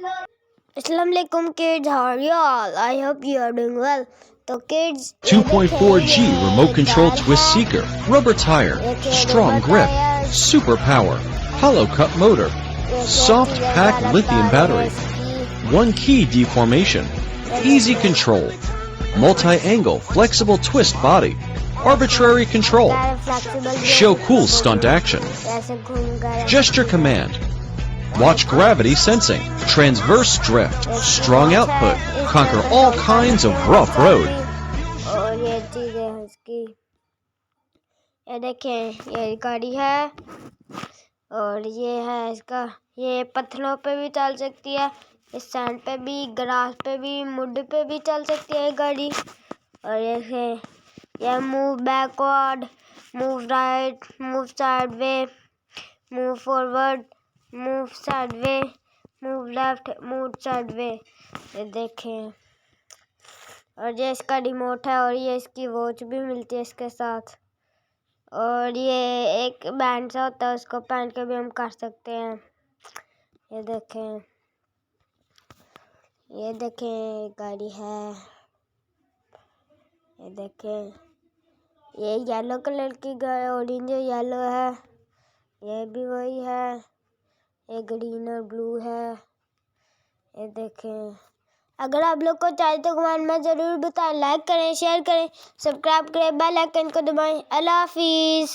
Assalamualaikum kids, how are you all? I hope you are doing well. तो kids 2.4G remote control twist seeker, rubber tire, strong grip, super power, hollow cut motor, soft pack lithium battery, one key deformation, easy control, multi-angle flexible twist body, arbitrary control, show cool stunt action, gesture command, watch gravity sensing, transverse drift, strong output, conquer all kinds of rough road. और ये चीज़ है इसकी, ये देखें, ये गाड़ी है और ये है इसका, ये पत्थरों पे भी चल सकती है, इस सैंड पे भी, ग्रास पे भी, मुड पे भी चल सकती है गाड़ी। और ये move backward, move right, move sideway, move forward, move sideway, move left, move sideway, ये देखें। और ये इसका रिमोट है और ये इसकी वॉच भी मिलती है इसके साथ। और ये एक बैंड सा होता है, उसको पहन के भी हम कर सकते हैं। ये देखें, ये देखें गाड़ी है, ये देखें, ये येलो कलर की गाड़ी, ऑरेंज येलो है, ये भी वही है, ये ग्रीन और ब्लू है। ये देखें, अगर आप लोग को चाहिए तो कमेंट में ज़रूर बताएं, लाइक करें, शेयर करें, सब्सक्राइब करें, बेल आइकन को दबाएं। अल्लाह हाफिज़।